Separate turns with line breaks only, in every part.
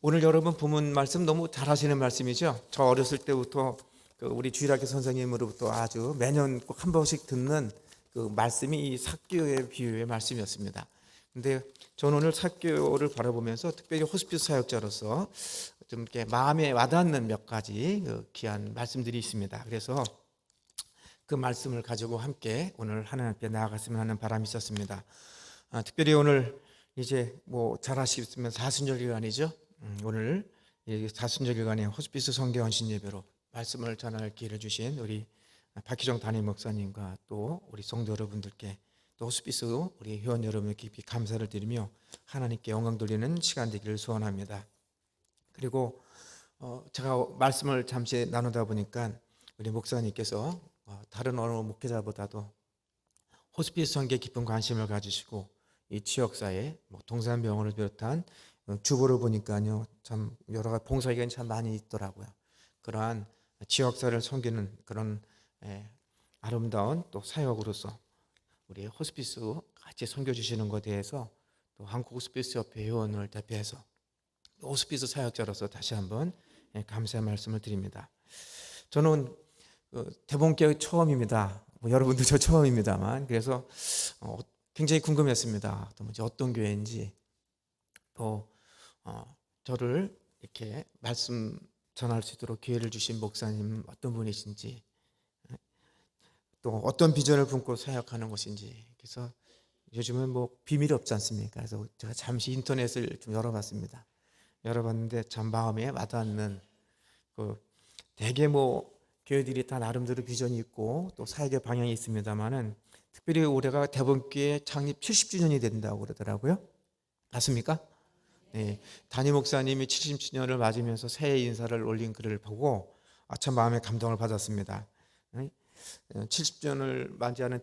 오늘 여러분 본문 말씀 너무 잘 하시는 말씀이죠. 저 어렸을 때부터 우리 주일학교 선생님으로부터 아주 매년 꼭 한 번씩 듣는 그 말씀이 이 삭개오의 비유의 말씀이었습니다. 근데 저는 오늘 삭개오를 바라보면서 특별히 호스피스 사역자로서 좀 이렇게 마음에 와닿는 몇 가지 귀한 말씀들이 있습니다. 그래서 그 말씀을 가지고 함께 오늘 하나님 앞에 나아갔으면 하는 바람이 있었습니다. 특별히 오늘 이제 잘 아시겠지만 사순절 기간이죠. 오늘 사순절 기간에 호스피스 성교 헌신 예배로 말씀을 전할 기회를 주신 우리 박희정 담임 목사님과 또 우리 성도 여러분들께 또 호스피스 우리 회원 여러분께 깊이 감사를 드리며 하나님께 영광 돌리는 시간 되기를 소원합니다. 그리고 제가 말씀을 잠시 나누다 보니까 우리 목사님께서 다른 어느 목회자보다도 호스피스 성교에 깊은 관심을 가지시고 이 지역사회 동산병원을 비롯한 주보를 보니까요 참 여러 가지 봉사기관이 참 많이 있더라고요. 그러한 지역사회를 섬기는 그런 아름다운 또 사역으로서 우리 호스피스 같이 섬겨주시는 것에 대해서 또 한국 호스피스 협회 회원을 대표해서 호스피스 사역자로서 다시 한번 감사의 말씀을 드립니다. 저는 대본교회 처음입니다. 여러분도 저 처음입니다만 그래서 굉장히 궁금했습니다. 또 어떤 교회인지 또 저를 이렇게 말씀 전할 수 있도록 기회를 주신 목사님 어떤 분이신지 또 어떤 비전을 품고 사역하는 것인지 그래서 요즘은 비밀이 없지 않습니까? 그래서 제가 잠시 인터넷을 좀 열어봤습니다. 열어봤는데 참 마음에 와닿는 대개 교회들이 다 나름대로 비전이 있고 또 사역의 방향이 있습니다만은 특별히 올해가 대본교회 창립 70주년이 된다고 그러더라고요. 맞습니까? 네, 담임 목사님이 70주년을 맞으면서 새해 인사를 올린 글을 보고 참 마음에 감동을 받았습니다. 70주년을 맞이하는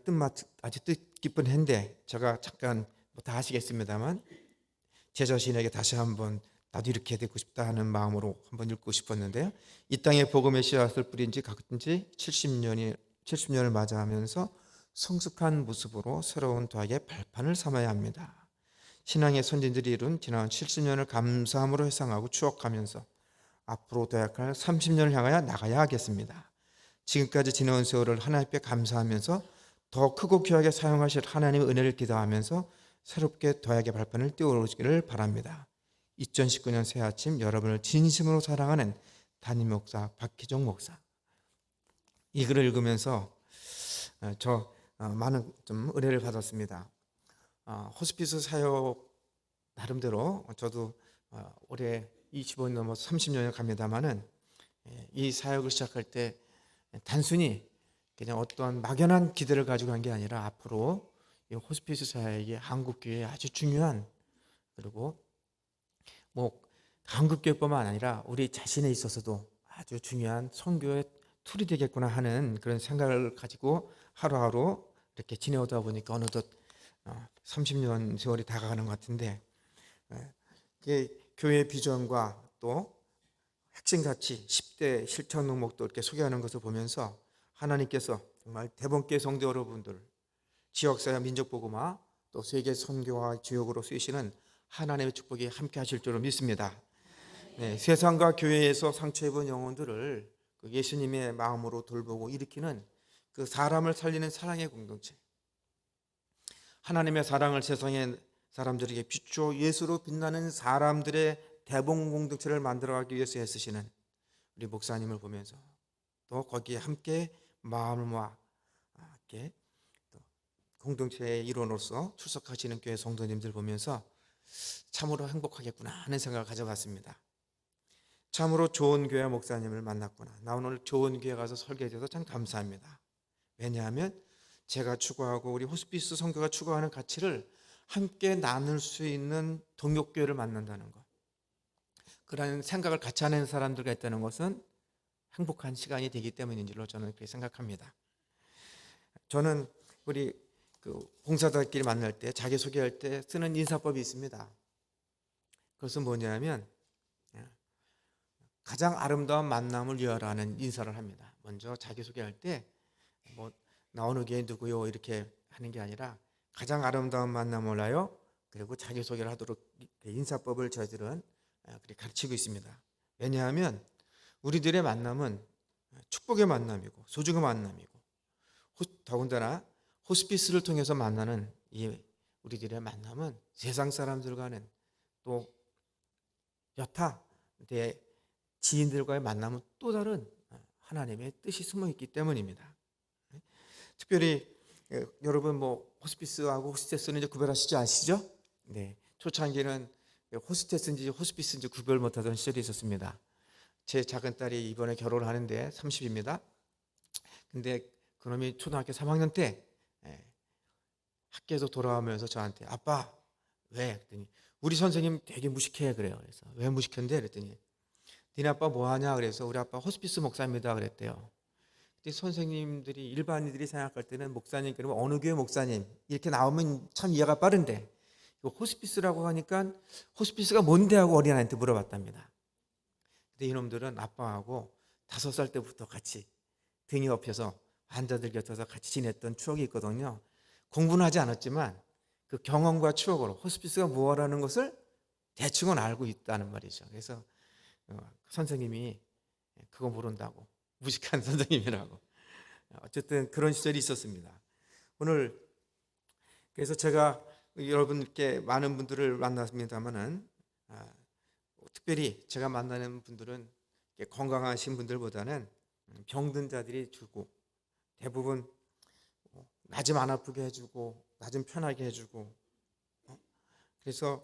아주 뜻깊은 해인데 제가 잠깐 다 아시겠습니다만 제 자신에게 다시 한번 나도 이렇게 되고 싶다 하는 마음으로 한번 읽고 싶었는데요. 이 땅에 복음의 씨앗을 뿌린 지 가끔지 70년을 맞이하면서 성숙한 모습으로 새로운 도약의 발판을 삼아야 합니다. 신앙의 선진들이 이룬 지난 70년을 감사함으로 회상하고 추억하면서 앞으로 도약할 30년을 향하여 나가야 하겠습니다. 지금까지 지나온 세월을 하나님께 감사하면서 더 크고 귀하게 사용하실 하나님의 은혜를 기도하면서 새롭게 도약의 발판을 띄워오시기를 바랍니다. 2019년 새 아침 여러분을 진심으로 사랑하는 담임 목사 박희정 목사. 이 글을 읽으면서 저 많은 좀 은혜를 받았습니다. 호스피스 사역 나름대로 저도 올해 25년 넘어 30년을 갑니다만은 이 사역을 시작할 때 단순히 그냥 어떠한 막연한 기대를 가지고 한 게 아니라 앞으로 이 호스피스 사역이 한국교회에 아주 중요한 그리고 한국교회뿐만 아니라 우리 자신에 있어서도 아주 중요한 선교의 툴이 되겠구나 하는 그런 생각을 가지고 하루하루 이렇게 지내오다 보니까 어느덧 30년 세월이 다가가는 것 같은데 교회의 비전과 또 핵심 가치 10대 실천 항목도 이렇게 소개하는 것을 보면서 하나님께서 정말 대본교회 성도 여러분들 지역사회 민족복음화 또 세계 선교화 지역으로 쓰이시는 하나님의 축복이 함께 하실 줄을 믿습니다. 네, 세상과 교회에서 상처 입은 영혼들을 예수님의 마음으로 돌보고 일으키는 그 사람을 살리는 사랑의 공동체, 하나님의 사랑을 세상의 사람들에게 비추어 예수로 빛나는 사람들의 대본 공동체를 만들어가기 위해서 애쓰시는 우리 목사님을 보면서 또 거기에 함께 마음을 모아 함께 또 공동체의 일원으로서 출석하시는 교회 성도님들 보면서 참으로 행복하겠구나 하는 생각을 가져봤습니다. 참으로 좋은 교회 목사님을 만났구나. 나 오늘 좋은 교회 가서 설교해줘서 참 감사합니다. 왜냐하면 제가 추구하고 우리 호스피스 선교가 추구하는 가치를 함께 나눌 수 있는 동역교회를 만난다는 것, 그런 생각을 같이 하는 사람들과 있다는 것은 행복한 시간이 되기 때문인 줄로 저는 그렇게 생각합니다. 저는 우리 봉사자끼리 만날 때 자기소개할 때 쓰는 인사법이 있습니다. 그것은 뭐냐면 가장 아름다운 만남을 위하라는 인사를 합니다. 먼저 자기소개할 때 나 어느 교회 누구요 이렇게 하는 게 아니라 가장 아름다운 만남을 하여 그리고 자기소개를 하도록 인사법을 저희들은 그렇게 가르치고 있습니다. 왜냐하면 우리들의 만남은 축복의 만남이고 소중한 만남이고, 더군다나 호스피스를 통해서 만나는 이 우리들의 만남은 세상 사람들과는, 또 여타 내 지인들과의 만남은 또 다른 하나님의 뜻이 숨어 있기 때문입니다. 특별히 여러분 호스피스하고 호스테스는 이제 구별하시지 아시죠? 네, 초창기는 호스테스인지 호스피스인지 구별 못하던 시절이 있었습니다. 제 작은 딸이 이번에 결혼을 하는데 30입니다. 근데 그놈이 초등학교 3학년 때 학교에서 돌아오면서 저한테 아빠 왜? 그랬더니 우리 선생님 되게 무식해 그래요. 그래서 왜 무식한데? 그랬더니 니네 아빠 뭐 하냐? 그래서 우리 아빠 호스피스 목사입니다 그랬대요. 근데 선생님들이 일반인들이 생각할 때는 목사님 그러면 어느 교회 목사님 이렇게 나오면 참 이해가 빠른데, 호스피스라고 하니까 호스피스가 뭔데 하고 어린아이한테 물어봤답니다. 근데 이놈들은 아빠하고 5살 때부터 같이 등이 업혀서 환자들 곁에서 같이 지냈던 추억이 있거든요. 공부는 하지 않았지만 그 경험과 추억으로 호스피스가 무엇이라는 것을 대충은 알고 있다는 말이죠. 그래서 선생님이 그거 모른다고, 무식한 선생님이라고. 어쨌든 그런 시절이 있었습니다. 오늘 그래서 제가 여러분께 많은 분들을 만났습니다만은 특별히 제가 만나는 분들은 건강하신 분들보다는 병든 자들이 주고, 대부분 나 좀 안 아프게 해주고 나 좀 편하게 해주고, 그래서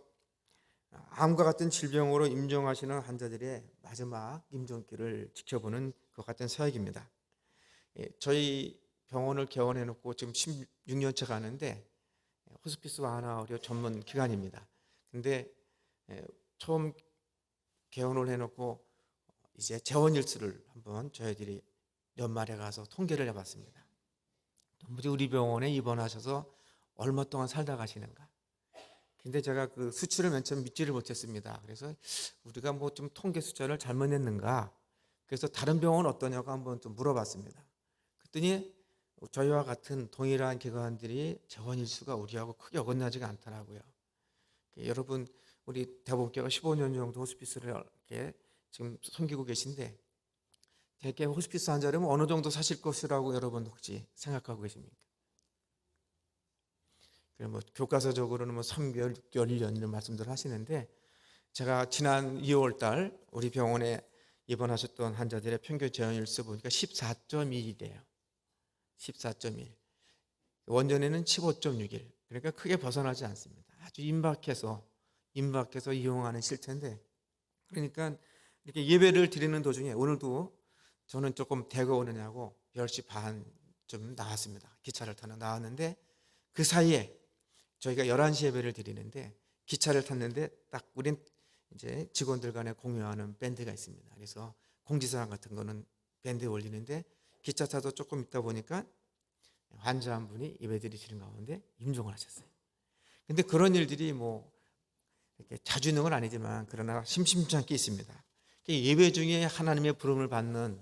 암과 같은 질병으로 임종하시는 환자들의 마지막 임종길을 지켜보는 것 같은 사역입니다. 저희 병원을 개원해 놓고 지금 16년차 가는데 호스피스 완화 의료 전문 기관입니다. 근데 처음 개원을 해놓고 이제 재원 일수를 한번 저희들이 연말에 가서 통계를 해봤습니다. 우리 병원에 입원하셔서 얼마 동안 살다 가시는가. 근데 제가 그 수치를 맨 처음 믿지를 못했습니다. 그래서 우리가 좀 통계 숫자를 잘못 냈는가. 그래서 다른 병원 어떠냐고 한번 좀 물어봤습니다. 그랬더니 저희와 같은 동일한 기관들이 재원 일수가 우리하고 크게 어긋나지가 않더라고요. 여러분 우리 대본교가 15년 정도 호스피스를 이렇게 지금 섬기고 계신데, 대개 호스피스 환자라면 어느 정도 사실 것이라고 여러분 혹시 생각하고 계십니까? 교과서적으로는 3개월, 6개월, 1년 이런 말씀들 하시는데, 제가 지난 2월 달 우리 병원에 입원하셨던 환자들의 평균 재원일수 보니까 14.1이래요. 14.1. 원전에는 15.6일. 그러니까 크게 벗어나지 않습니다. 아주 임박해서 이용하는 실태인데, 그러니까 이렇게 예배를 드리는 도중에 오늘도 저는 조금 대거 오느냐고 10시 반쯤 나왔습니다. 기차를 타러 나왔는데, 그 사이에 저희가 11시 예배를 드리는데 기차를 탔는데 딱 우린 이제 직원들 간에 공유하는 밴드가 있습니다. 그래서 공지사항 같은 거는 밴드에 올리는데, 기차 타도 조금 있다 보니까 환자 한 분이 예배 드리시는 가운데 임종을 하셨어요. 근데 그런 일들이 이렇게 자주 있는 건 아니지만 그러나 심심치 않게 있습니다. 예배 중에 하나님의 부름을 받는,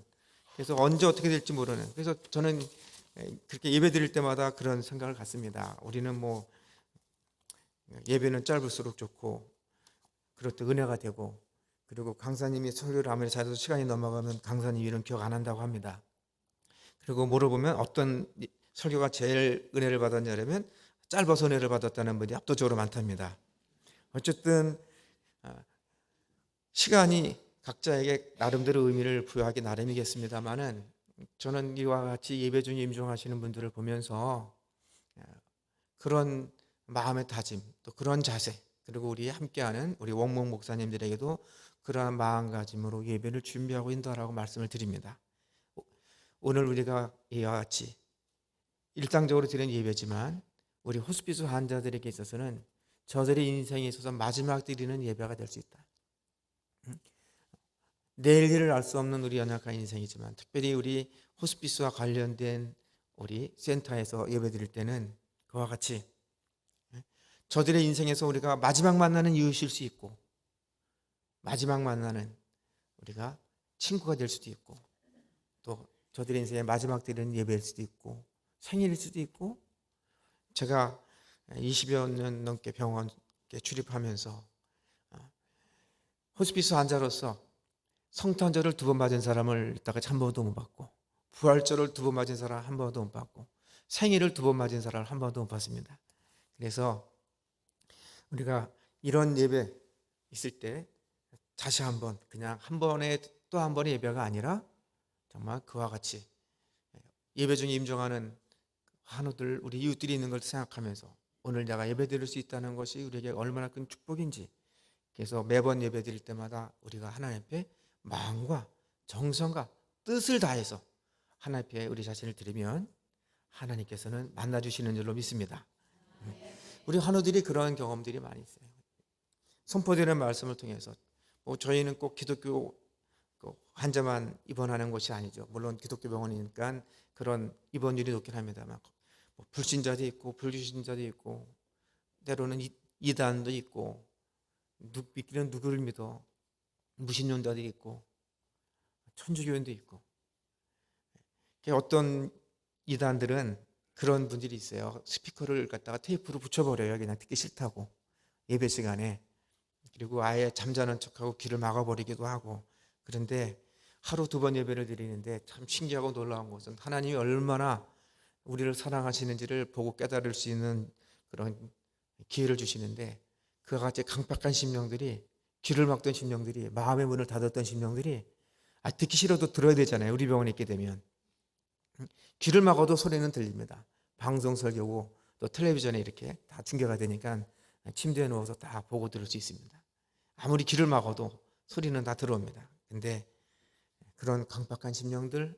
그래서 언제 어떻게 될지 모르는, 그래서 저는 그렇게 예배 드릴 때마다 그런 생각을 갖습니다. 우리는 예배는 짧을수록 좋고 그렇듯 은혜가 되고, 그리고 강사님이 설교를 아무리 잘해도 시간이 넘어가면 강사님 이름 기억 안 한다고 합니다. 그리고 물어보면 어떤 설교가 제일 은혜를 받았냐면 짧아서 은혜를 받았다는 분이 압도적으로 많답니다. 어쨌든 시간이 각자에게 나름대로 의미를 부여하기 나름이겠습니다만은, 저는 이와 같이 예배 중에 임종하시는 분들을 보면서 그런 마음의 다짐, 또 그런 자세, 그리고 우리 함께하는 우리 원목 목사님들에게도 그러한 마음가짐으로 예배를 준비하고 인도하라고 말씀을 드립니다. 오늘 우리가 이와 같이 일상적으로 드리는 예배지만 우리 호스피스 환자들에게 있어서는 저들의 인생에 있어서 마지막 드리는 예배가 될 수 있다. 내일 일을 알 수 없는 우리 연약한 인생이지만, 특별히 우리 호스피스와 관련된 우리 센터에서 예배 드릴 때는 그와 같이 저들의 인생에서 우리가 마지막 만나는 이웃일 수 있고, 마지막 만나는 우리가 친구가 될 수도 있고, 또 저들의 인생의 마지막 드리는 예배일 수도 있고, 생일일 수도 있고. 제가 20여 년 넘게 병원에 출입하면서 호스피스 환자로서 성탄절을 2번 맞은 사람을 이따가 한 번도 못 봤고, 부활절을 2번 맞은 사람 한 번도 못 봤고, 생일을 2번 맞은 사람을 한 번도 못 봤습니다. 그래서 우리가 이런 예배 있을 때 다시 한번 그냥 한 번에 또 한 번의 예배가 아니라 정말 그와 같이 예배 중에 임종하는 환우들, 우리 이웃들이 있는 걸 생각하면서 오늘 내가 예배 드릴 수 있다는 것이 우리에게 얼마나 큰 축복인지, 그래서 매번 예배 드릴 때마다 우리가 하나님 앞에 마음과 정성과 뜻을 다해서 하나님 앞에 우리 자신을 드리면 하나님께서는 만나주시는 줄로 믿습니다. 우리 환우들이 그런 경험들이 많이 있어요. 선포되는 말씀을 통해서 저희는 꼭 기독교 환자만 입원하는 것이 아니죠. 물론 기독교 병원이니까 그런 입원율이 높긴 합니다만 불신자도 있고 불신자도 있고 때로는 이단도 있고 믿기는 누구를 믿어 무신론자도 있고 천주교인도 있고, 어떤 이단들은 그런 분들이 있어요. 스피커를 갖다가 테이프로 붙여버려요. 그냥 듣기 싫다고 예배 시간에. 그리고 아예 잠자는 척하고 귀를 막아버리기도 하고. 그런데 하루 2번 예배를 드리는데 참 신기하고 놀라운 것은 하나님이 얼마나 우리를 사랑하시는지를 보고 깨달을 수 있는 그런 기회를 주시는데, 그와 같이 강팍한 심령들이, 귀를 막던 심령들이, 마음의 문을 닫았던 심령들이 듣기 싫어도 들어야 되잖아요. 우리 병원에 있게 되면 귀를 막아도 소리는 들립니다. 방송 설교고 또 텔레비전에 이렇게 다 중계가 되니까 침대에 누워서 다 보고 들을 수 있습니다. 아무리 귀를 막아도 소리는 다 들어옵니다. 근데 그런 강팍한 심령들,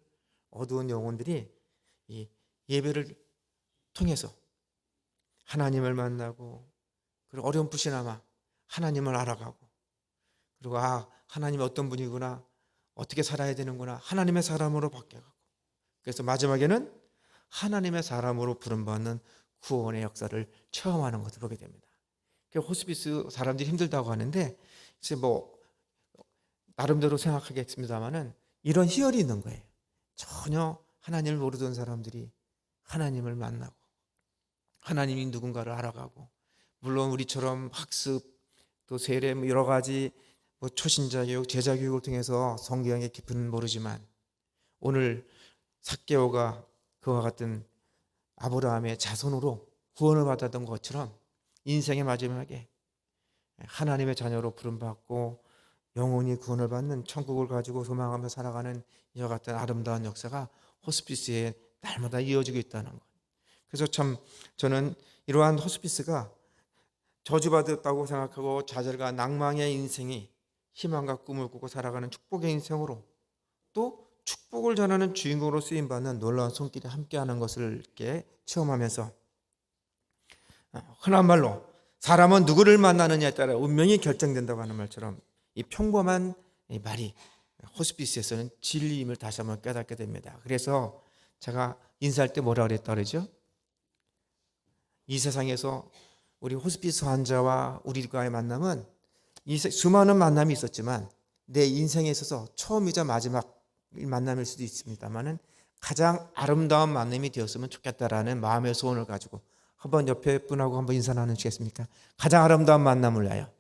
어두운 영혼들이 이 예배를 통해서 하나님을 만나고, 그리고 어렴풋이나마 하나님을 알아가고, 그리고 하나님이 어떤 분이구나, 어떻게 살아야 되는구나, 하나님의 사람으로 바뀌어가고, 그래서 마지막에는 하나님의 사람으로 부름받는 구원의 역사를 체험하는 것을 보게 됩니다. 호스피스 사람들이 힘들다고 하는데 이제 나름대로 생각하겠습니다만은 이런 희열이 있는 거예요. 전혀 하나님을 모르던 사람들이 하나님을 만나고 하나님이 누군가를 알아가고, 물론 우리처럼 학습 또 세례 여러 가지 초신자 교육, 제자 교육을 통해서 성경의 깊이는 모르지만 오늘 삭개오가 그와 같은 아브라함의 자손으로 구원을 받았던 것처럼 인생의 마지막에 하나님의 자녀로 부름받고 영원히 구원을 받는 천국을 가지고 소망하며 살아가는 이와 같은 아름다운 역사가 호스피스에 날마다 이어지고 있다는 것. 그래서 참 저는 이러한 호스피스가 저주받았다고 생각하고 좌절과 낭망의 인생이 희망과 꿈을 꾸고 살아가는 축복의 인생으로, 또 축복을 전하는 주인공으로 쓰임받는 놀라운 손길이 함께하는 것을 이렇게 체험하면서, 흔한 말로 사람은 누구를 만나느냐에 따라 운명이 결정된다고 하는 말처럼 이 평범한 이 말이 호스피스에서는 진리임을 다시 한번 깨닫게 됩니다. 그래서 제가 인사할 때 뭐라 그랬다 그러죠? 이 세상에서 우리 호스피스 환자와 우리과의 만남은 수많은 만남이 있었지만 내 인생에 있어서 처음이자 마지막 만남일 수도 있습니다만은 가장 아름다운 만남이 되었으면 좋겠다라는 마음의 소원을 가지고 한번 옆에 분하고 한번 인사 나누시겠습니까? 가장 아름다운 만남을 위하여.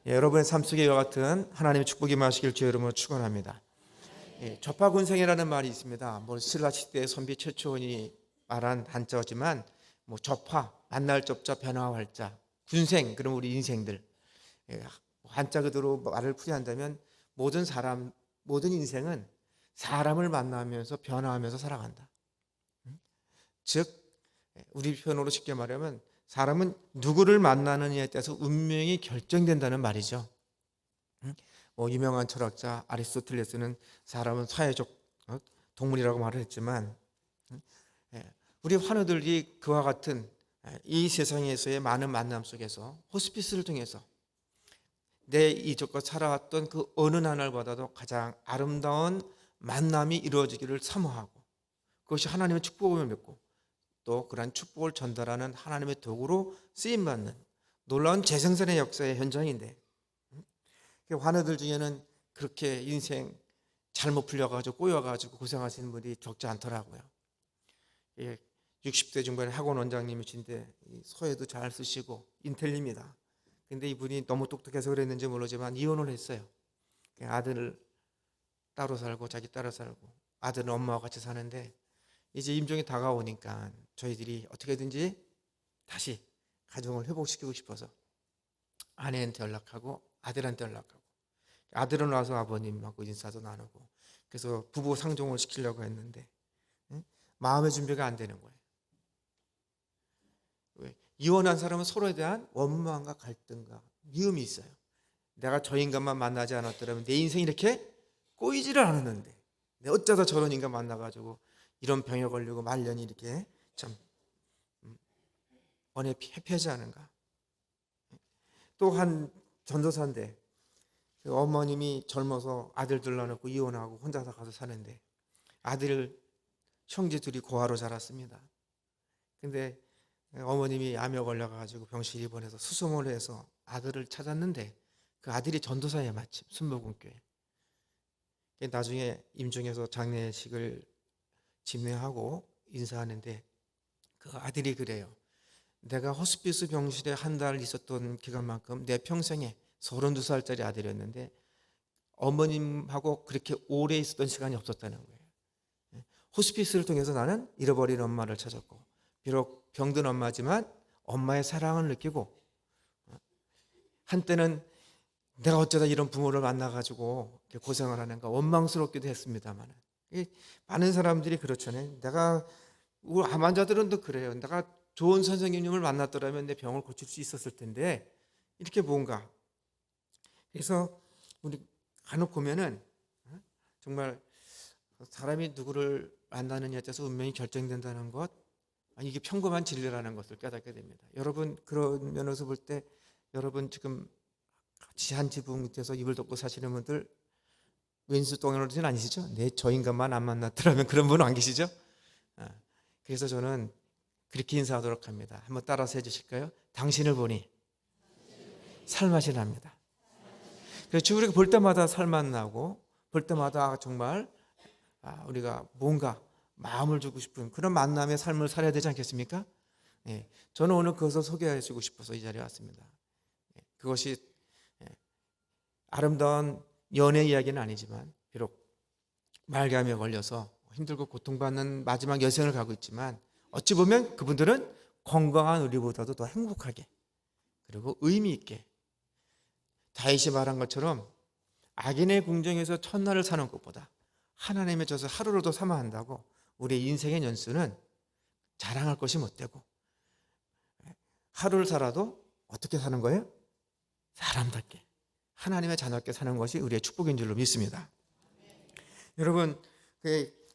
여러분의 삶 속에 이와 같은 하나님의 축복이 임하시길 주의 이름으로 축원합니다. 접하군생이라는 말이 있습니다. 신라 시대의 선비 최초원이 말한 한자어지만 접하, 만날 접자, 변화 활자, 군생, 그럼 우리 인생들. 한자 그대로 말을 풀이한다면 모든 사람, 모든 인생은 사람을 만나면서 변화하면서 살아간다. 즉 우리 표현으로 쉽게 말하면 사람은 누구를 만나느냐에 따라서 운명이 결정된다는 말이죠. 유명한 철학자 아리스토텔레스는 사람은 사회적 동물이라고 말을 했지만, 우리 환우들이 그와 같은 이 세상에서의 많은 만남 속에서 호스피스를 통해서 내 이적과 살아왔던 그 어느 나날보다도 가장 아름다운 만남이 이루어지기를 사모하고, 그것이 하나님의 축복을 믿고 또 그러한 축복을 전달하는 하나님의 도구로 쓰임받는 놀라운 재생산의 역사의 현장인데, 환우들 중에는 그렇게 인생 잘못 풀려가지고 꼬여가지고 고생하시는 분이 적지 않더라고요. 60대 중반의 학원 원장님이신데 서예도 잘 쓰시고 인텔리입니다. 근데 이분이 너무 똑똑해서 그랬는지 모르지만 이혼을 했어요. 아들을 따로 살고 자기 따로 살고 아들은 엄마와 같이 사는데 이제 임종이 다가오니까 저희들이 어떻게든지 다시 가정을 회복시키고 싶어서 아내한테 연락하고 아들한테 연락하고 아들은 와서 아버님하고 인사도 나누고 그래서 부부 상종을 시키려고 했는데 마음의 준비가 안 되는 거예요. 왜? 이혼한 사람은 서로에 대한 원망과 갈등과 미움이 있어요. 내가 저 인간만 만나지 않았더라면 내 인생이 이렇게 꼬이지를 않았는데 내가 어쩌다 저런 인간 만나가지고 이런 병에 걸리고 말년이 이렇게 참 언해 해피하지 않은가. 또 한 전도사인데 그 어머님이 젊어서 아들 둘러놓고 이혼하고 혼자서 가서 사는데 아들 형제 둘이 고아로 자랐습니다. 근데 어머님이 암에 걸려가지고 병실 입원해서 수송을 해서 아들을 찾았는데 그 아들이 전도사예요. 마침 순복음교회. 나중에 임종해서 장례식을 집례하고 인사하는데 그 아들이 그래요. 내가 호스피스 병실에 한 달 있었던 기간만큼 내 평생에 32살짜리 아들이었는데 어머님하고 그렇게 오래 있었던 시간이 없었다는 거예요. 호스피스를 통해서 나는 잃어버린 엄마를 찾았고 비록 병든 엄마지만 엄마의 사랑을 느끼고 한때는 내가 어쩌다 이런 부모를 만나가지고 고생을 하는가 원망스럽기도 했습니다만 많은 사람들이 그렇잖아요. 내가 우리 암 환자들은 또 그래요. 내가 좋은 선생님을 만났더라면 내 병을 고칠 수 있었을 텐데 이렇게 뭔가 그래서 우리 간혹 보면은 정말 사람이 누구를 만나느냐에 따라서 운명이 결정된다는 것 이게 평범한 진리라는 것을 깨닫게 됩니다. 여러분 그런 면에서 볼 때 여러분 지금 같이 한 지붕 밑에서 이불 덮고 사시는 분들 왼수 똥이는 아니시죠? 저 인간만 안 만났더라면 그런 분은 안 계시죠? 그래서 저는 그렇게 인사하도록 합니다. 한번 따라서 해주실까요? 당신을 보니 살맛이 납니다. 그래서 우리가 볼 때마다 살맛 나고 볼 때마다 정말 우리가 뭔가 마음을 주고 싶은 그런 만남의 삶을 살아야 되지 않겠습니까? 저는 오늘 그것을 소개해 주고 싶어서 이 자리에 왔습니다. 그것이 아름다운 연애 이야기는 아니지만 비록 말기암에 걸려서 힘들고 고통받는 마지막 여생을 가고 있지만 어찌 보면 그분들은 건강한 우리보다도 더 행복하게 그리고 의미 있게 다윗이 말한 것처럼 악인의 궁정에서 천날을 사는 것보다 하나님의 져서 하루로도 삼아 한다고 우리의 인생의 연수는 자랑할 것이 못되고 하루를 살아도 어떻게 사는 거예요? 사람답게 하나님의 자녀답게 사는 것이 우리의 축복인 줄로 믿습니다. 여러분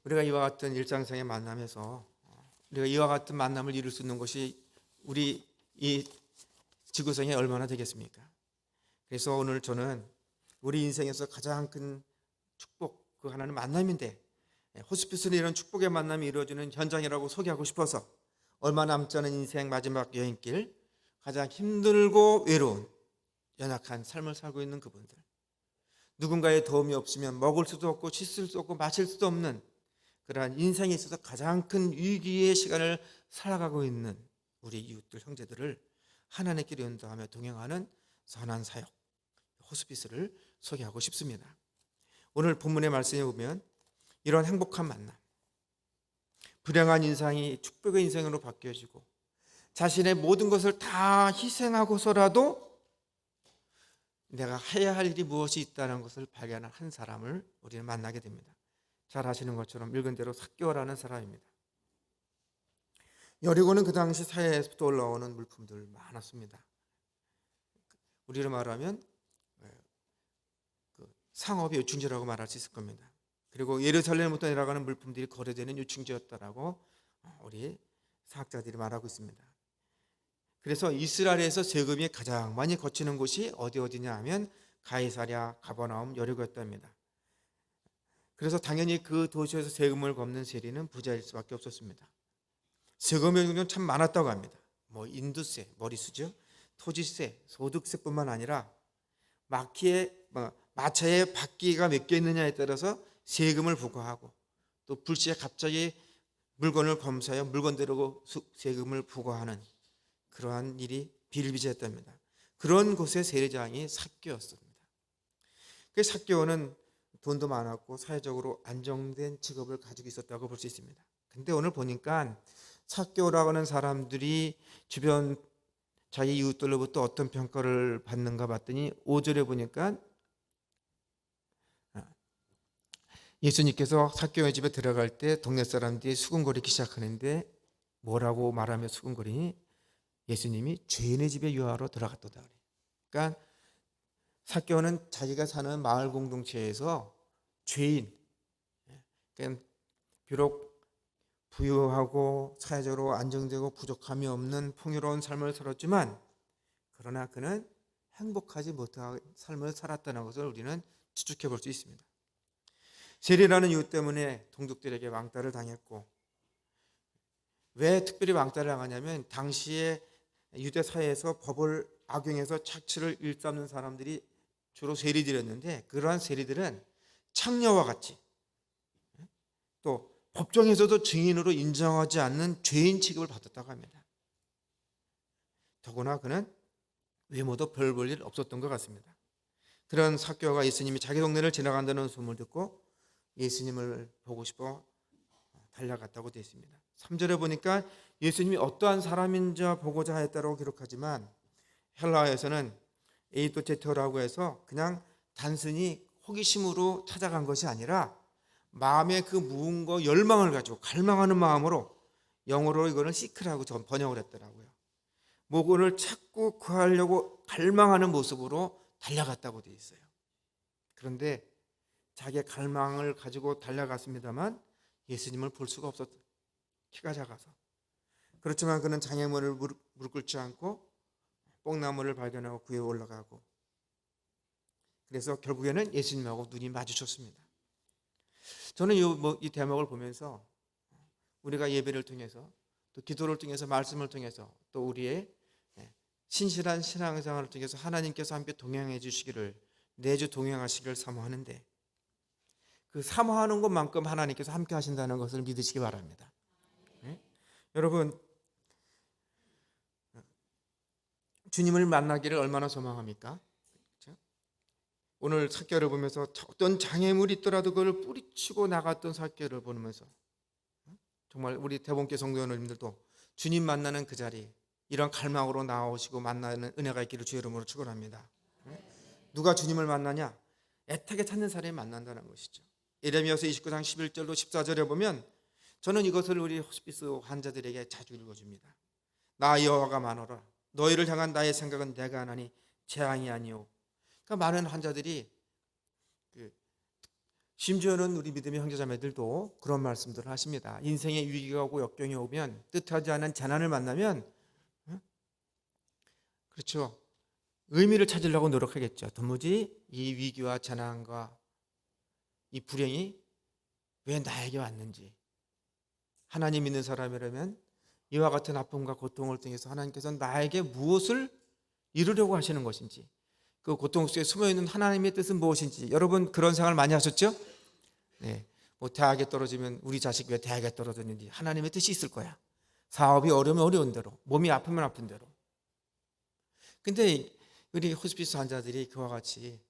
우리가 이와 같은 일상생의 만남에서 우리가 이와 같은 만남을 이룰 수 있는 것이 우리 이 지구상에 얼마나 되겠습니까? 그래서 오늘 저는 우리 인생에서 가장 큰 축복 그 하나는 만남인데 호스피스는 이런 축복의 만남이 이루어지는 현장이라고 소개하고 싶어서 얼마 남지 않은 인생 마지막 여행길 가장 힘들고 외로운 연약한 삶을 살고 있는 그분들 누군가의 도움이 없으면 먹을 수도 없고 씻을 수도 없고 마실 수도 없는 그러한 인생에 있어서 가장 큰 위기의 시간을 살아가고 있는 우리 이웃들 형제들을 하나님께 인도하며 동행하는 선한 사역 호스피스를 소개하고 싶습니다. 오늘 본문의 말씀에 보면 이런 행복한 만남 불행한 인생이 축복의 인생으로 바뀌어지고 자신의 모든 것을 다 희생하고서라도 내가 해야 할 일이 무엇이 있다는 것을 발견한 한 사람을 우리는 만나게 됩니다. 잘 아시는 것처럼 읽은 대로 삭개오라는 사람입니다. 여리고는 그 당시 사회에서부터 올라오는 물품들 많았습니다. 우리로 말하면 상업의 요충지라고 말할 수 있을 겁니다. 그리고 예루살렘부터 내려가는 물품들이 거래되는 요충지였다라고 우리 사학자들이 말하고 있습니다. 그래서 이스라엘에서 세금이 가장 많이 거치는 곳이 어디냐 하면 가이사랴, 가버나움, 여리고였답니다. 그래서 당연히 그 도시에서 세금을 걷는 세리는 부자일 수밖에 없었습니다. 세금의 종류는 참 많았다고 합니다. 인두세, 머리수죠, 토지세, 소득세뿐만 아니라 마차에 바퀴가 몇 개 있느냐에 따라서 세금을 부과하고 또 불시에 갑자기 물건을 검사하여 물건대로 세금을 부과하는 그러한 일이 비일비재했답니다. 그런 곳의 세리장이 삭개였습니다. 그 삭개오는 돈도 많았고 사회적으로 안정된 직업을 가지고 있었다고 볼 수 있습니다. 근데 오늘 보니까 삭개오라고 하는 사람들이 주변 자기 이웃들로부터 어떤 평가를 받는가 봤더니 5절에 보니까 예수님께서 삭개오의 집에 들어갈 때 동네 사람들이 수군거리기 시작하는데 뭐라고 말하며 수군거리니 예수님이 죄인의 집에 유하러 들어갔도다. 그러니까 삭개오는 자기가 사는 마을 공동체에서 죄인, 그러니까 비록 부유하고 사회적으로 안정되고 부족함이 없는 풍요로운 삶을 살았지만 그러나 그는 행복하지 못한 삶을 살았다는 것을 우리는 추측해 볼 수 있습니다. 세리라는 이유 때문에 동족들에게 왕따를 당했고, 왜 특별히 왕따를 당하냐면 당시에 유대 사회에서 법을 악용해서 착취를 일삼는 사람들이 주로 세리들이었는데, 그러한 세리들은 창녀와 같이 또 법정에서도 증인으로 인정하지 않는 죄인 취급을 받았다고 합니다. 더구나 그는 외모도 별 볼 일 없었던 것 같습니다. 그런 삭개오가 예수님이 자기 동네를 지나간다는 소문을 듣고 예수님을 보고 싶어 달려갔다고 되어 있습니다. 3절에 보니까 예수님이 어떠한 사람인지 보고자 하였다고 기록하지만 헬라어에서는 에이도제토라고 해서 그냥 단순히 호기심으로 찾아간 것이 아니라 마음의 그 무언가 열망을 가지고 갈망하는 마음으로, 영어로 이거는 시크라고 번역을 했더라고요. 목을 찾고 구하려고 갈망하는 모습으로 달려갔다고 되어 있어요. 그런데 자기의 갈망을 가지고 달려갔습니다만 예수님을 볼 수가 없었다. 키가 작아서. 그렇지만 그는 장애물을 무릎 꿇지 않고 뽕나무를 발견하고 그에 올라가고, 그래서 결국에는 예수님하고 눈이 마주쳤습니다. 저는 이 대목을 보면서 우리가 예배를 통해서 또 기도를 통해서 말씀을 통해서 또 우리의 신실한 신앙생활을 통해서 하나님께서 함께 동행해 주시기를, 내주 동행하시기를 사모하는데, 그 사모하는 것만큼 하나님께서 함께 하신다는 것을 믿으시기 바랍니다. 네? 여러분, 주님을 만나기를 얼마나 소망합니까? 그렇죠? 오늘 삭개오를 보면서 어떤 장애물이 있더라도 그걸 뿌리치고 나갔던 삭개오를 보면서 정말 우리 대본교 성도여러분들도 주님 만나는 그 자리, 이런 갈망으로 나오시고 만나는 은혜가 있기를 주의 이름으로 축원합니다. 누가 주님을 만나냐? 애타게 찾는 사람이 만난다는 것이죠. 예레미야서 29장 11절로 14절에 보면, 저는 이것을 우리 호스피스 환자들에게 자주 읽어줍니다. 나 여호와가 많으라. 너희를 향한 나의 생각은 내가 하나니 재앙이 아니오. 그러니까 많은 환자들이, 심지어는 우리 믿음의 형제자매들도 그런 말씀들을 하십니다. 인생의 위기가 오고 역경이 오면, 뜻하지 않은 재난을 만나면, 그렇죠, 의미를 찾으려고 노력하겠죠. 도무지 이 위기와 재난과 이 불행이 왜 나에게 왔는지, 하나님 믿는 사람이라면 이와 같은 아픔과 고통을 통해서 하나님께서 나에게 무엇을 이루려고 하시는 것인지, 그 고통 속에 숨어있는 하나님의 뜻은 무엇인지, 여러분 그런 생각을 많이 하셨죠? 네, 대학에 떨어지면 우리 자식 왜 대학에 떨어졌는지 하나님의 뜻이 있을 거야. 사업이 어려우면 어려운 대로, 몸이 아프면 아픈 대로. 근데 우리 호스피스 환자들이 그와 같이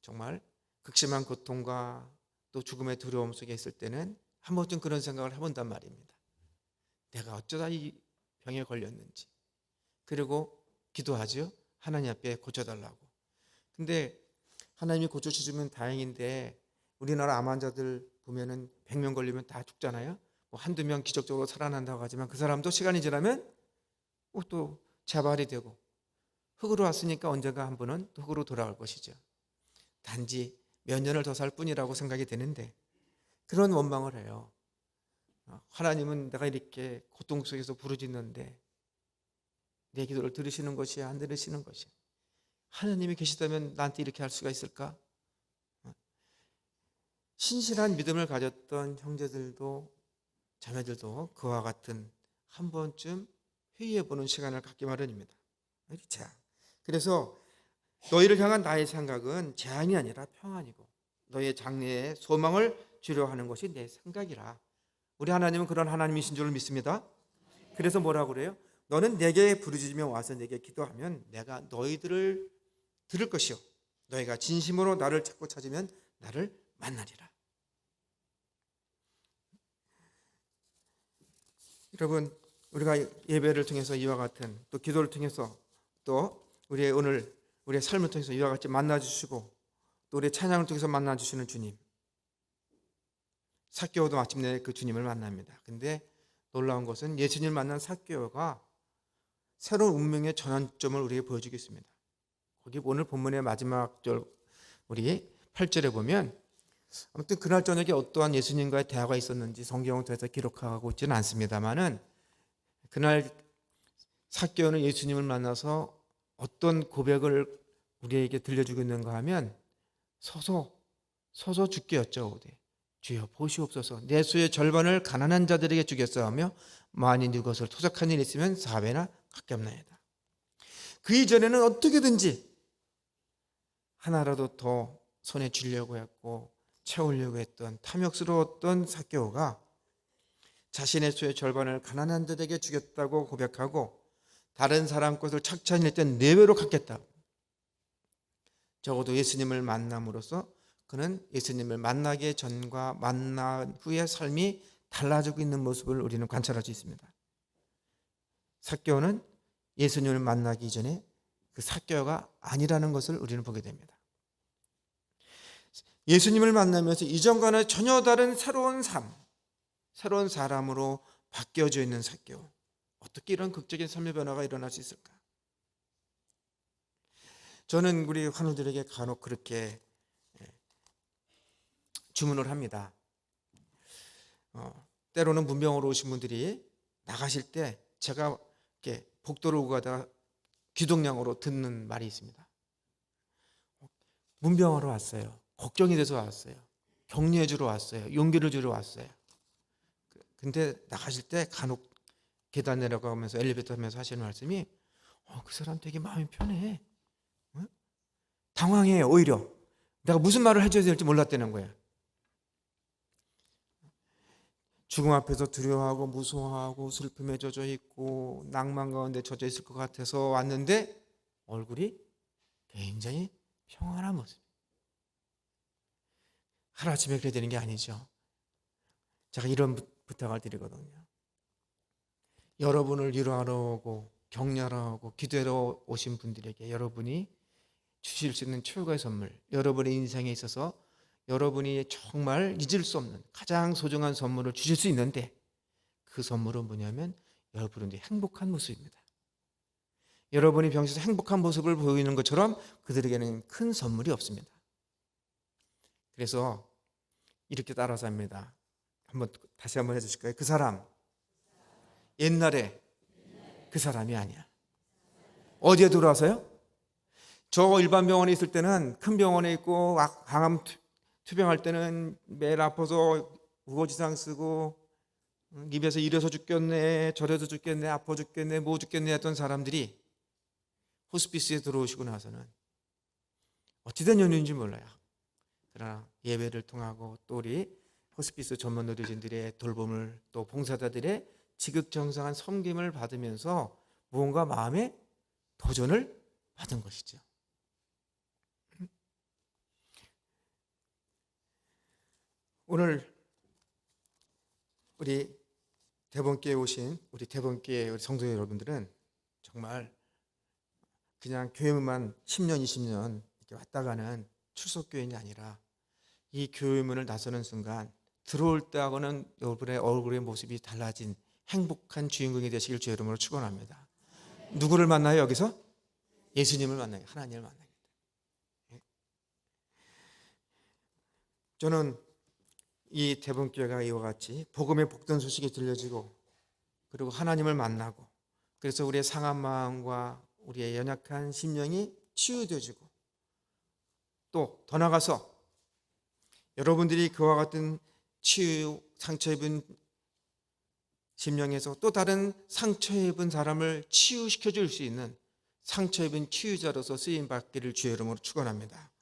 정말 극심한 고통과 또 죽음의 두려움 속에 있을 때는 한 번쯤 그런 생각을 해본단 말입니다. 내가 어쩌다 이 병에 걸렸는지. 그리고 기도하죠. 하나님 앞에 고쳐달라고. 근데 하나님이 고쳐주시면 다행인데, 우리나라 암 환자들 보면은 100명 걸리면 다 죽잖아요. 한두 명 기적적으로 살아난다고 하지만 그 사람도 시간이 지나면 또 재발이 되고, 흙으로 왔으니까 언젠가 한 번은 또 흙으로 돌아갈 것이죠. 단지 몇 년을 더 살 뿐이라고 생각이 되는데, 그런 원망을 해요. 하나님은 내가 이렇게 고통 속에서 부르짖는데 내 기도를 들으시는 것이야, 안 들으시는 것이야? 하나님이 계시다면 나한테 이렇게 할 수가 있을까? 신실한 믿음을 가졌던 형제들도 자매들도 그와 같은 한 번쯤 회의해보는 시간을 갖기 마련입니다. 그래서 너희를 향한 나의 생각은 재앙이 아니라 평안이고 너희의 장래에 소망을 주려 하는 것이 내 생각이라. 우리 하나님은 그런 하나님이신 줄 믿습니다. 그래서 뭐라고 그래요? 너는 내게 부르짖으며 와서 내게 기도하면 내가 너희들을 들을 것이요 너희가 진심으로 나를 찾고 찾으면 나를 만나리라. 여러분, 우리가 예배를 통해서 이와 같은, 또 기도를 통해서, 또 우리의 삶을 통해서 이와 같이 만나주시고, 또 우리의 찬양을 통해서 만나주시는 주님, 삭개오도 마침내 그 주님을 만납니다. 근데 놀라운 것은 예수님을 만난 삭개오가 새로운 운명의 전환점을 우리에게 보여주겠습니다. 거기 오늘 본문의 마지막 절, 우리 8절에 보면, 아무튼 그날 저녁에 어떠한 예수님과의 대화가 있었는지 성경을 통해서 기록하고 있지는 않습니다만은, 그날 삭개오는 예수님을 만나서 어떤 고백을 우리에게 들려주고 있는가 하면, 서서 주께 여짜오되 주여 보시옵소서, 내 수의 절반을 가난한 자들에게 주겠사오며 만일 이것을 토작한 일이 있으면 4배나 갚겠나이다. 그 이전에는 어떻게든지 하나라도 더 손에 쥐려고 했고 채우려고 했던 탐욕스러웠던 삭개오가 자신의 수의 절반을 가난한 자들에게 주겠다고 고백하고 다른 사람 것을 착취한 일 때 4배로 갚겠다. 적어도 예수님을 만남으로써 그는 예수님을 만나기 전과 만난 후의 삶이 달라지고 있는 모습을 우리는 관찰할 수 있습니다. 삭개오는 예수님을 만나기 전에 그 삭개오가 아니라는 것을 우리는 보게 됩니다. 예수님을 만나면서 이전과는 전혀 다른 새로운 삶, 새로운 사람으로 바뀌어져 있는 삭개오. 어떻게 이런 극적인 삶의 변화가 일어날 수 있을까? 저는 우리 환우들에게 간혹 그렇게 주문을 합니다. 때로는 문병으로 오신 분들이 나가실 때 제가 이렇게 복도를 오고 가다가 귀동냥으로 듣는 말이 있습니다. 문병하러 왔어요. 걱정이 돼서 왔어요. 격려해 주러 왔어요. 용기를 주러 왔어요. 근데 나가실 때 간혹 계단 내려가면서 엘리베이터 타면서 하시는 말씀이 그 사람 되게 마음이 편해. 당황해요. 오히려 내가 무슨 말을 해줘야 될지 몰랐다는 거예요. 죽음 앞에서 두려워하고 무서워하고 슬픔에 젖어 있고 낭만 가운데 젖어 있을 것 같아서 왔는데 얼굴이 굉장히 평안한 모습. 하루아침에 그래야 되는 게 아니죠. 제가 이런 부탁을 드리거든요. 여러분을 위로하러 오고 격려하러 오고 기도하러 오신 분들에게 여러분이 주실 수 있는 최고의 선물, 여러분의 인생에 있어서 여러분이 정말 잊을 수 없는 가장 소중한 선물을 주실 수 있는데, 그 선물은 뭐냐면 여러분의 행복한 모습입니다. 여러분이 평소에 행복한 모습을 보이는 것처럼 그들에게는 큰 선물이 없습니다. 그래서 이렇게 따라서 합니다. 다시 한번 해주실까요? 그 사람 옛날에 그 사람이 아니야. 어디에 들어와서요? 저 일반 병원에 있을 때는, 큰 병원에 있고 항암 투병할 때는 매일 아파서 우거지상 쓰고 입에서 이래서 죽겠네 저래서 죽겠네 아파 죽겠네 뭐 죽겠네 했던 사람들이 호스피스에 들어오시고 나서는 어찌된 연유인지 몰라요. 그러나 예배를 통하고 또 우리 호스피스 전문 의료진들의 돌봄을, 또 봉사자들의 지극정성한 섬김을 받으면서 무언가 마음에 도전을 받은 것이죠. 오늘 우리 대본교회에 오신 우리 대본교회 우리 성도 여러분들은 정말 그냥 교회문만 10년 20년 이렇게 왔다 가는 출석교인이 아니라 이 교회문을 나서는 순간 들어올 때하고는 여러분의 얼굴의 모습이 달라진 행복한 주인공이 되시길 주의 이름으로 축원합니다. 누구를 만나요? 여기서 예수님을 만나요. 하나님을 만나요. 저는 이 대본교회가 이와 같이 복음의 복된 소식이 들려지고 그리고 하나님을 만나고, 그래서 우리의 상한 마음과 우리의 연약한 심령이 치유되어지고, 또 더 나아가서 여러분들이 그와 같은 치유, 상처 입은 심령에서 또 다른 상처 입은 사람을 치유시켜 줄 수 있는 상처 입은 치유자로서 쓰임 받기를 주의 이름으로 축원합니다.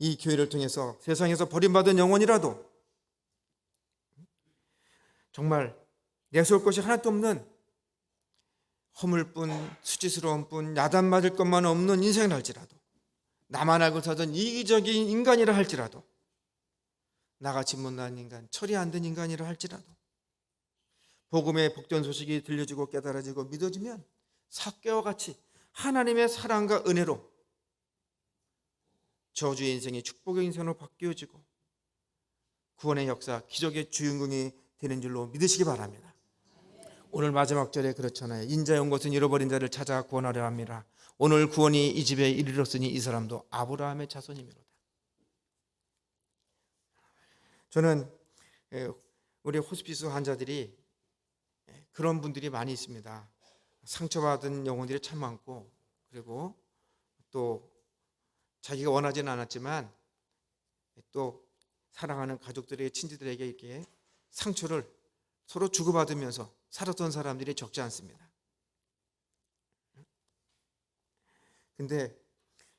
이 교회를 통해서 세상에서 버림받은 영혼이라도 정말 내세울 것이 하나도 없는 허물뿐, 수치스러운 뿐, 야단 맞을 것만 없는 인생을 할지라도, 나만 알고 살던 이기적인 인간이라 할지라도, 나같이 못난 인간, 철이 안 든 인간이라 할지라도 복음의 복된 소식이 들려지고 깨달아지고 믿어지면 삭개와 같이 하나님의 사랑과 은혜로 저주의 인생이 축복의 인생으로 바뀌어지고 구원의 역사, 기적의 주인공이 되는 줄로 믿으시기 바랍니다. 오늘 마지막 절에 그렇잖아요. 인자의 온 것은 잃어버린 자를 찾아 구원하려 합니다. 오늘 구원이 이 집에 이르렀으니 이 사람도 아브라함의 자손이미로다. 저는 우리 호스피스 환자들이 그런 분들이 많이 있습니다. 상처받은 영혼들이 참 많고, 그리고 또 자기가 원하지는 않았지만 또 사랑하는 가족들에게, 친지들에게 이렇게 상처를 서로 주고받으면서 살았던 사람들이 적지 않습니다. 근데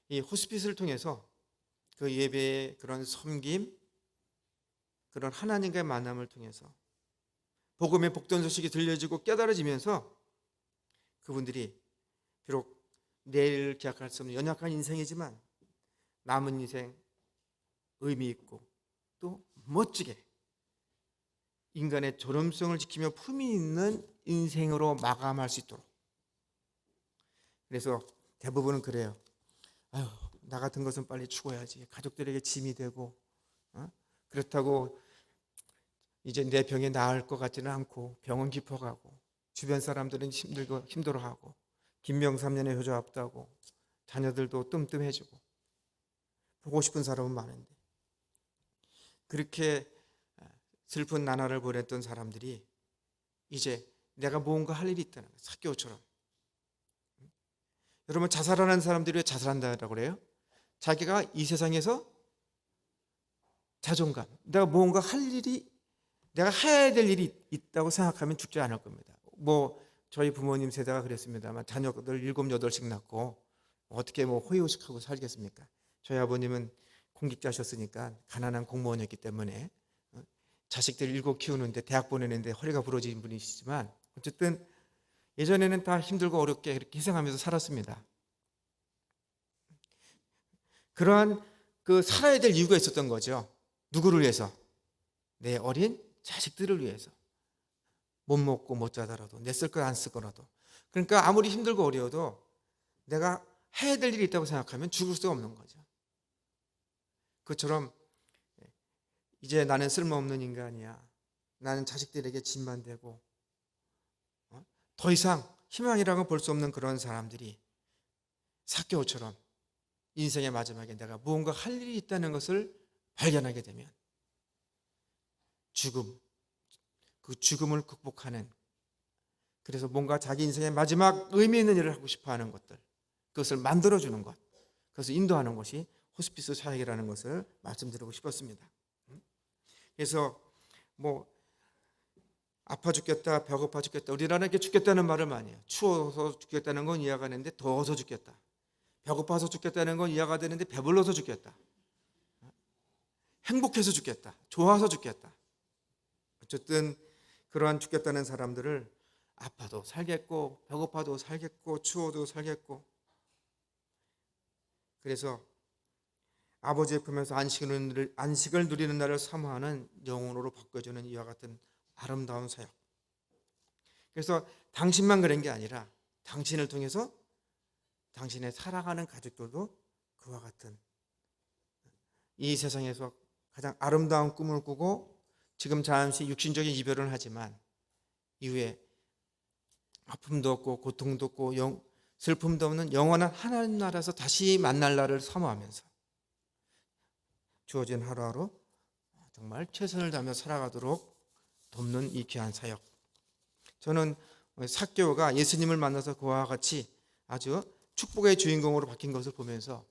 이 호스피스를 통해서 그 예배의 그런 섬김, 그런 하나님과의 만남을 통해서 복음의 복된 소식이 들려지고 깨달아지면서 그분들이 비록 내일 기약할 수 없는 연약한 인생이지만 남은 인생 의미 있고 또 멋지게 인간의 존엄성을 지키며 품위 있는 인생으로 마감할 수 있도록. 그래서 대부분은 그래요. 아유, 나 같은 것은 빨리 죽어야지. 가족들에게 짐이 되고, 그렇다고 이제 내 병이 나을 것 같지는 않고 병원 깊어가고, 주변 사람들은 힘들고 힘들어하고, 김명삼년의 효자 없다고 자녀들도 뜸뜸해지고, 보고 싶은 사람은 많은데 그렇게 슬픈 나날을 보냈던 사람들이 이제 내가 뭔가 할 일이 있다는 거예요. 삭개오처럼. 여러분, 자살하는 사람들이 왜 자살한다고 그래요? 자기가 이 세상에서 자존감, 내가 뭔가 할 일이, 내가 해야 될 일이 있다고 생각하면 죽지 않을 겁니다. 뭐 저희 부모님 세대가 그랬습니다만 자녀들 7, 8씩 낳고 어떻게 뭐 호의호식하고 살겠습니까? 저희 아버님은 공직자셨으니까 가난한 공무원이었기 때문에 자식들 7 키우는데, 대학 보내는데 허리가 부러진 분이시지만 어쨌든 예전에는 다 힘들고 어렵게 이렇게 희생하면서 살았습니다. 그러한 그 살아야 될 이유가 있었던 거죠. 누구를 위해서? 내 어린 자식들을 위해서. 못 먹고 못 자더라도, 내 쓸 거 안 쓰더라도. 그러니까 아무리 힘들고 어려워도 내가 해야 될 일이 있다고 생각하면 죽을 수가 없는 거죠. 그처럼 이제 나는 쓸모없는 인간이야, 나는 자식들에게 짐만 되고, 더 이상 희망이라고 볼 수 없는 그런 사람들이 삭개오처럼 인생의 마지막에 내가 무언가 할 일이 있다는 것을 발견하게 되면 죽음, 그 죽음을 극복하는, 그래서 뭔가 자기 인생의 마지막 의미 있는 일을 하고 싶어하는 것들, 그것을 만들어주는 것, 그것을 인도하는 것이 호스피스 사역이라는 것을 말씀드리고 싶었습니다. 그래서 뭐 아파 죽겠다, 배고파 죽겠다, 우리나라는 이렇게 죽겠다는 말을 많이 해요. 추워서 죽겠다는 건 이해가 되는데 더워서 죽겠다. 배고파서 죽겠다는 건 이해가 되는데 배불러서 죽겠다. 행복해서 죽겠다. 좋아서 죽겠다. 어쨌든 그러한 죽겠다는 사람들을 아파도 살겠고, 배고파도 살겠고, 추워도 살겠고, 그래서 아버지의 품에서 안식을 누리는 날을 사모하는 영혼으로 바꿔주는 이와 같은 아름다운 사역. 그래서 당신만 그런 게 아니라 당신을 통해서 당신의 사랑하는 가족들도 그와 같은 이 세상에서 가장 아름다운 꿈을 꾸고, 지금 잠시 육신적인 이별은 하지만 이후에 아픔도 없고 고통도 없고 슬픔도 없는 영원한 하나님 나라에서 다시 만날 날을 사모하면서 주어진 하루하루 정말 최선을 다하며 살아가도록 돕는 이 귀한 사역. 저는 삭개오가 예수님을 만나서 그와 같이 아주 축복의 주인공으로 바뀐 것을 보면서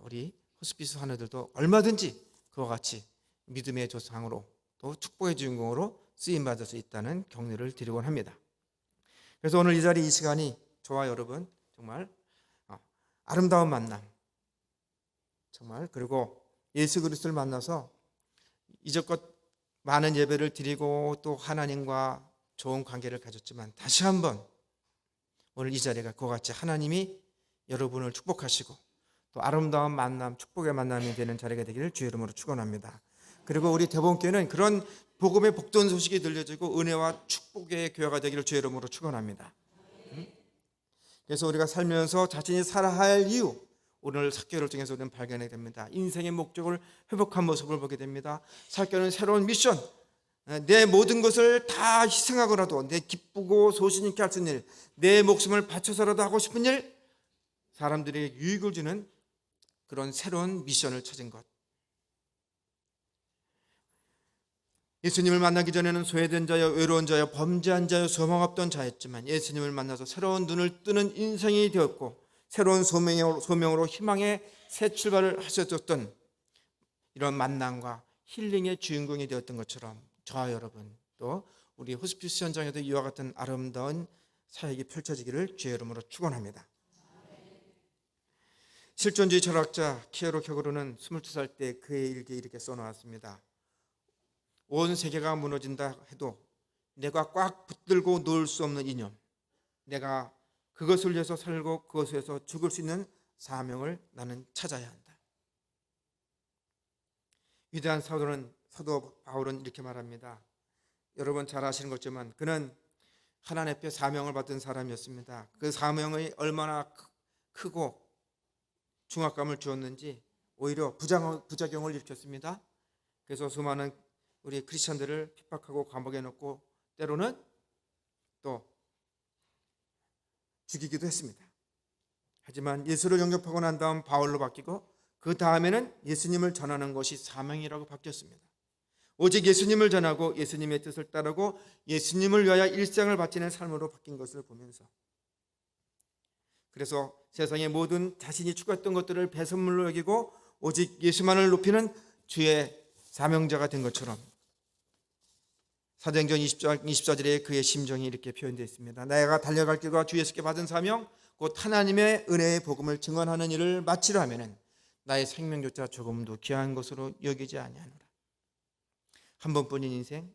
우리 호스피스 환우들도 얼마든지 그와 같이 믿음의 조상으로 또 축복의 주인공으로 쓰임받을 수 있다는 격려를 드리곤 합니다. 그래서 오늘 이 자리, 이 시간이 저와 여러분 정말 아름다운 만남, 정말, 그리고 예수 그리스도를 만나서 이제껏 많은 예배를 드리고 또 하나님과 좋은 관계를 가졌지만 다시 한번 오늘 이 자리가 그와 같이 하나님이 여러분을 축복하시고 또 아름다운 만남, 축복의 만남이 되는 자리가 되기를 주의 이름으로 축원합니다. 그리고 우리 대본교회는 그런 복음의 복된 소식이 들려지고 은혜와 축복의 교회가 되기를 주의 이름으로 축원합니다. 그래서 우리가 살면서 자신이 살아야 할 이유, 오늘 사교를 통해서 우리는 발견하게 됩니다. 인생의 목적을 회복한 모습을 보게 됩니다. 사교는 새로운 미션, 내 모든 것을 다 희생하고라도 내 기쁘고 소신 있게 할 수 있는 일, 내 목숨을 바쳐서라도 하고 싶은 일, 사람들에게 유익을 주는 그런 새로운 미션을 찾은 것. 예수님을 만나기 전에는 소외된 자여, 외로운 자여, 범죄한 자여, 소망 없던 자였지만 예수님을 만나서 새로운 눈을 뜨는 인생이 되었고 새로운 소명으로 희망의 새 출발을 하셨던 이런 만남과 힐링의 주인공이 되었던 것처럼 저와 여러분 또 우리 호스피스 현장에도 이와 같은 아름다운 사역이 펼쳐지기를 주의 이름으로 축원합니다. 실존주의 철학자 키에로 켜고르는 22살 때 그의 일기에 이렇게 써놓았습니다. 온 세계가 무너진다 해도 내가 꽉 붙들고 놓을 수 없는 이념, 내가 그것을 위해서 살고 그것에서 죽을 수 있는 사명을 나는 찾아야 한다. 위대한 사도 바울은 이렇게 말합니다. 여러분 잘 아시는 것지만 그는 하나님 앞에 사명을 받은 사람이었습니다. 그 사명이 얼마나 크고 중압감을 주었는지 오히려 부작용을 일으켰습니다. 그래서 수많은 우리 크리스천들을 핍박하고 감옥에 넣고 때로는 또 죽이기도 했습니다. 하지만 예수를 영접하고 난 다음 바울로 바뀌고 그 다음에는 예수님을 전하는 것이 사명이라고 바뀌었습니다. 오직 예수님을 전하고 예수님의 뜻을 따르고 예수님을 위하여 일생을 바치는 삶으로 바뀐 것을 보면서 그래서 세상의 모든 자신이 추구했던 것들을 배선물로 여기고 오직 예수만을 높이는 주의 사명자가 된 것처럼 사도행전 24절에 그의 심정이 이렇게 표현되어 있습니다. 내가 달려갈 길과 주 예수께 받은 사명 곧 하나님의 은혜의 복음을 증언하는 일을 마치려 하면은 나의 생명조차 조금도 귀한 것으로 여기지 아니하노라. 한 번뿐인 인생,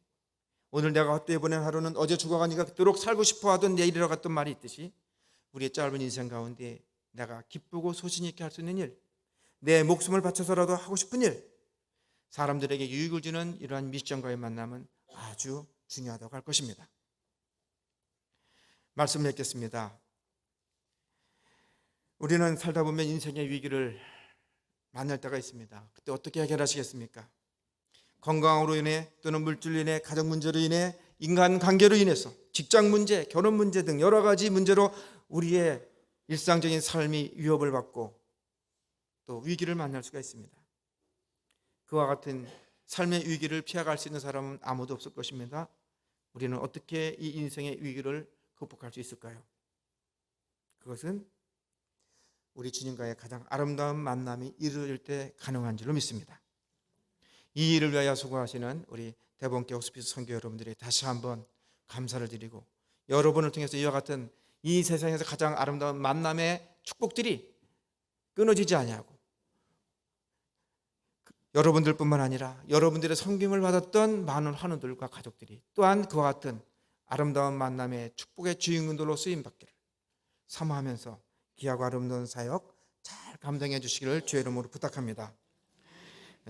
오늘 내가 헛되이 보낸 하루는 어제 죽어가니까 그토록 살고 싶어 하던 내일이라고 했던 말이 있듯이 우리의 짧은 인생 가운데 내가 기쁘고 소신 있게 할 수 있는 일, 내 목숨을 바쳐서라도 하고 싶은 일, 사람들에게 유익을 주는 이러한 미션과의 만남은 아주 중요하다고 할 것입니다. 말씀 맺겠습니다. 우리는 살다 보면 인생의 위기를 만날 때가 있습니다. 그때 어떻게 해결하시겠습니까? 건강으로 인해 또는 물질로 인해 가정 문제로 인해 인간 관계로 인해서 직장 문제, 결혼 문제 등 여러 가지 문제로 우리의 일상적인 삶이 위협을 받고 또 위기를 만날 수가 있습니다. 그와 같은 삶의 위기를 피해갈 수 있는 사람은 아무도 없을 것입니다. 우리는 어떻게 이 인생의 위기를 극복할 수 있을까요? 그것은 우리 주님과의 가장 아름다운 만남이 이루어질 때 가능한 줄로 믿습니다. 이 일을 위하여 수고하시는 우리 대본교 호스피스 선교 여러분들이 다시 한번 감사를 드리고 여러분을 통해서 이와 같은 이 세상에서 가장 아름다운 만남의 축복들이 끊어지지 아니하고 여러분들뿐만 아니라 여러분들의 섬김을 받았던 많은 환우들과 가족들이 또한 그와 같은 아름다운 만남의 축복의 주인공들로 쓰임받기를 사모하면서 귀하고 아름다운 사역 잘 감당해 주시기를 주의 이름으로 부탁합니다.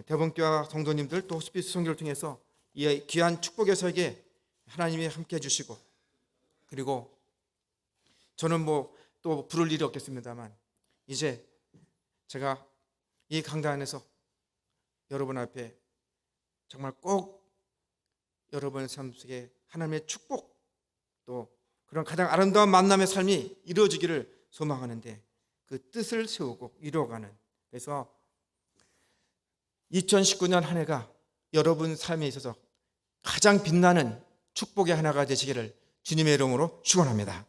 대본교와 성도님들 또 호스피스 선교를 통해서 이 귀한 축복의 설계 하나님이 함께 해주시고 그리고 저는 또 부를 일이 없겠습니다만 이제 제가 이 강단에서 여러분 앞에 정말 꼭 여러분의 삶 속에 하나님의 축복 또 그런 가장 아름다운 만남의 삶이 이루어지기를 소망하는데 그 뜻을 세우고 이루어가는 그래서 2019년 한 해가 여러분 삶에 있어서 가장 빛나는 축복의 하나가 되시기를 주님의 이름으로 축원합니다.